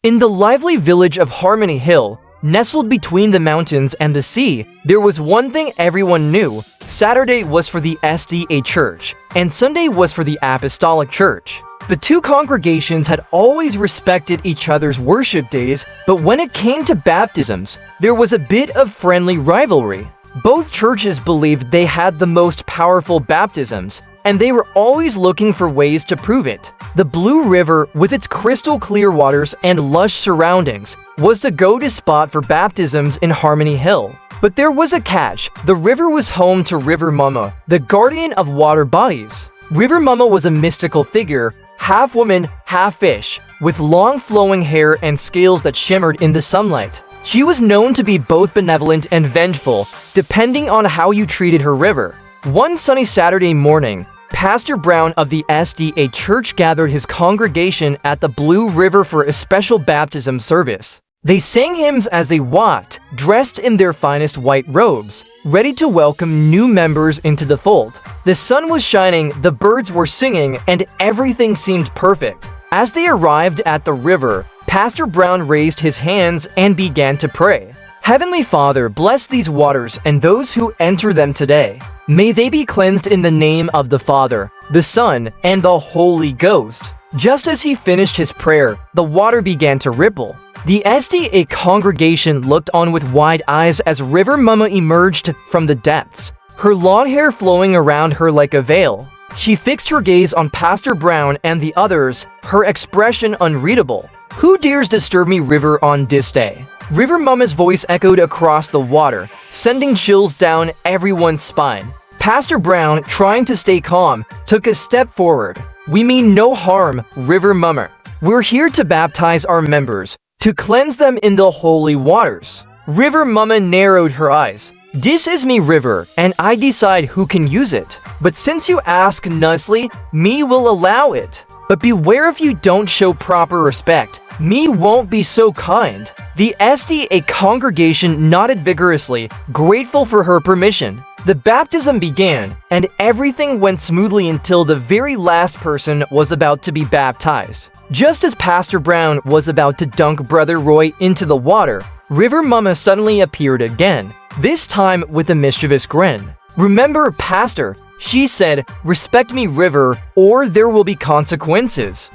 In the lively village of Harmony Hill, nestled between the mountains and the sea, there was one thing everyone knew. Saturday was for the SDA church, and Sunday was for the Apostolic church. The two congregations had always respected each other's worship days, but when it came to baptisms, there was a bit of friendly rivalry. Both churches believed they had the most powerful baptisms, and they were always looking for ways to prove it. The Blue River, with its crystal clear waters and lush surroundings, was the go-to spot for baptisms in Harmony Hill. But there was a catch. The river was home to River Mumma, the guardian of water bodies. River Mumma was a mystical figure, half woman, half fish, with long flowing hair and scales that shimmered in the sunlight. She was known to be both benevolent and vengeful, depending on how you treated her river. One sunny Saturday morning, Pastor Brown of the SDA church gathered his congregation at the Blue River for a special baptism service. They sang hymns as they walked, dressed in their finest white robes, ready to welcome new members into the fold. The sun was shining, the birds were singing, and everything seemed perfect. As they arrived at the river, Pastor Brown raised his hands and began to pray. Heavenly Father, bless these waters and those who enter them today. May they be cleansed in the name of the Father, the Son, and the Holy Ghost. Just as he finished his prayer, the water began to ripple. The SDA congregation looked on with wide eyes as River Mumma emerged from the depths, her long hair flowing around her like a veil. She fixed her gaze on Pastor Brown and the others, her expression unreadable. "Who dares disturb me, River, on this day?" River Mumma's voice echoed across the water, sending chills down everyone's spine. Pastor Brown, trying to stay calm, took a step forward. "We mean no harm, River Mumma. We're here to baptize our members, to cleanse them in the holy waters." River Mumma narrowed her eyes. "This is me, River, and I decide who can use it. But since you ask nicely, me will allow it. But beware if you don't show proper respect, me won't be so kind." The SDA congregation nodded vigorously, grateful for her permission. The baptism began, and everything went smoothly until the very last person was about to be baptized. Just as Pastor Brown was about to dunk Brother Roy into the water, River Mumma suddenly appeared again, this time with a mischievous grin. "Remember, Pastor," she said, "respect me, River, or there will be consequences."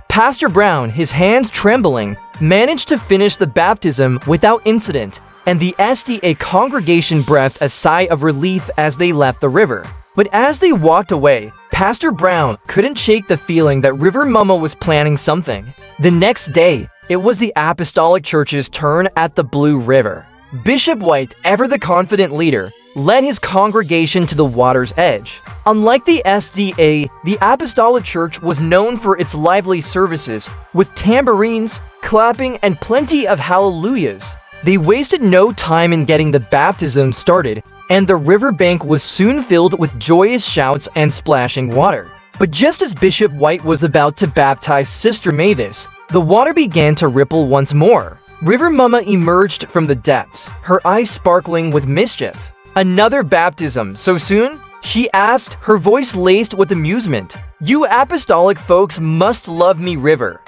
Pastor Brown, his hands trembling, managed to finish the baptism without incident, and the SDA congregation breathed a sigh of relief as they left the river. But as they walked away, Pastor Brown couldn't shake the feeling that River Mumma was planning something. The next day, it was the Apostolic Church's turn at the Blue River. Bishop White, ever the confident leader, led his congregation to the water's edge. Unlike the SDA, the Apostolic Church was known for its lively services, with tambourines, clapping, and plenty of hallelujahs. They wasted no time in getting the baptism started, and the riverbank was soon filled with joyous shouts and splashing water. But just as Bishop White was about to baptize Sister Mavis, the water began to ripple once more. River Mumma emerged from the depths, her eyes sparkling with mischief. "Another baptism, so soon?" she asked, her voice laced with amusement. "You apostolic folks must love me, River."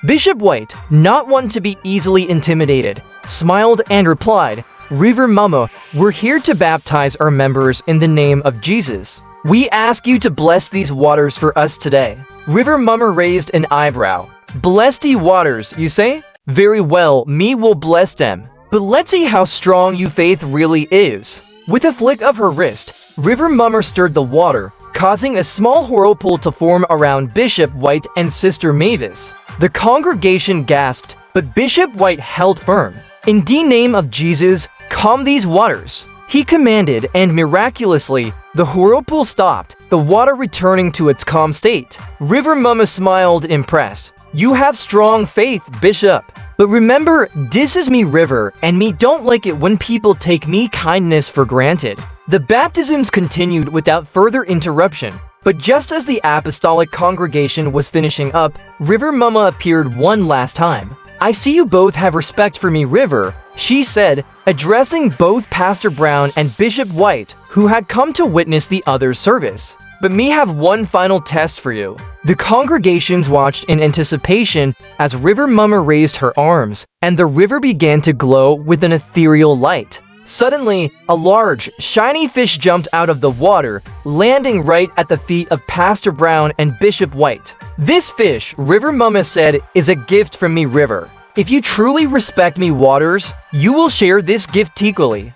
Bishop White, not one to be easily intimidated, smiled and replied, "River Mumma, we're here to baptize our members in the name of Jesus. We ask you to bless these waters for us today." River Mumma raised an eyebrow. "Bless the waters, you say? Very well, me will bless them. But let's see how strong you faith really is." With a flick of her wrist, River Mumma stirred the water, causing a small whirlpool to form around Bishop White and Sister Mavis. The congregation gasped, but Bishop White held firm. "In the name of Jesus, calm these waters," he commanded, and miraculously, the whirlpool stopped, the water returning to its calm state. River Mumma smiled, impressed. "You have strong faith, Bishop. But remember, this is me, River, and me don't like it when people take me kindness for granted." The baptisms continued without further interruption, but just as the Apostolic congregation was finishing up, River Mumma appeared one last time. "I see you both have respect for me, River," she said, addressing both Pastor Brown and Bishop White, who had come to witness the other's service. But me have one final test for you. The congregations watched in anticipation as River Mumma raised her arms, and the river began to glow with an ethereal light. Suddenly, a large, shiny fish jumped out of the water, landing right at the feet of Pastor Brown and Bishop White. This fish, River Mumma said, is a gift from me, River. If you truly respect me, waters, you will share this gift equally.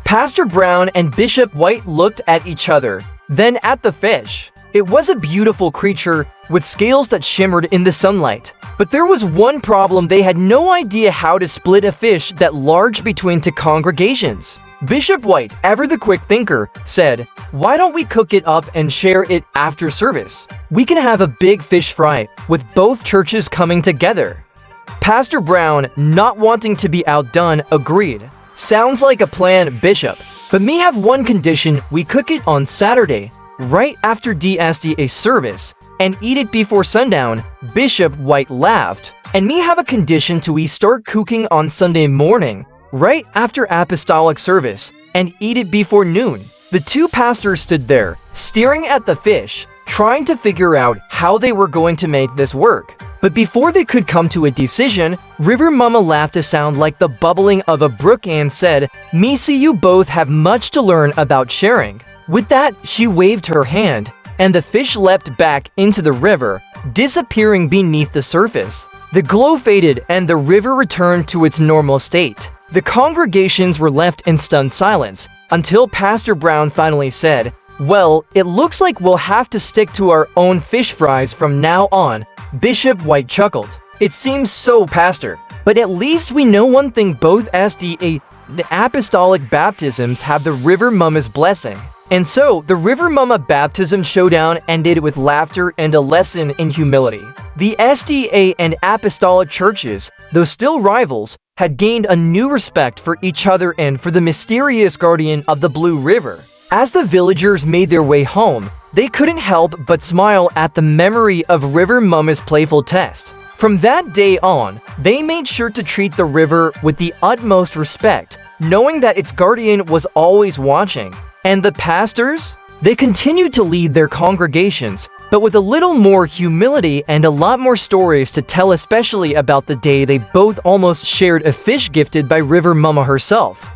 Pastor Brown and Bishop White looked at each other, then at the fish. It was a beautiful creature with scales that shimmered in the sunlight. But there was one problem: they had no idea how to split a fish that large between two congregations. Bishop White, ever the quick thinker, said, "Why don't we cook it up and share it after service? We can have a big fish fry with both churches coming together." Pastor Brown, not wanting to be outdone, agreed. "Sounds like a plan, Bishop. But me have one condition: we cook it on Saturday, right after the SDA service, and eat it before sundown." Bishop White laughed. "And me have a condition to we start cooking on Sunday morning, right after Apostolic service, and eat it before noon." The two pastors stood there, staring at the fish, trying to figure out how they were going to make this work. But before they could come to a decision, River Mumma laughed to sound like the bubbling of a brook and said, "Me see you both have much to learn about sharing." With that, she waved her hand, and the fish leapt back into the river, disappearing beneath the surface. The glow faded and the river returned to its normal state. The congregations were left in stunned silence, until Pastor Brown finally said, "Well, it looks like we'll have to stick to our own fish fries from now on." Bishop White chuckled. "It seems so, Pastor. But at least we know one thing: both SDA and Apostolic baptisms have the River Mumma's blessing." And so, the River Mumma baptism showdown ended with laughter and a lesson in humility. The SDA and Apostolic churches, though still rivals, had gained a new respect for each other and for the mysterious guardian of the Blue River. As the villagers made their way home, they couldn't help but smile at the memory of River Mumma's playful test. From that day on, they made sure to treat the river with the utmost respect, knowing that its guardian was always watching. And the pastors? They continued to lead their congregations, but with a little more humility and a lot more stories to tell, especially about the day they both almost shared a fish gifted by River Mumma herself.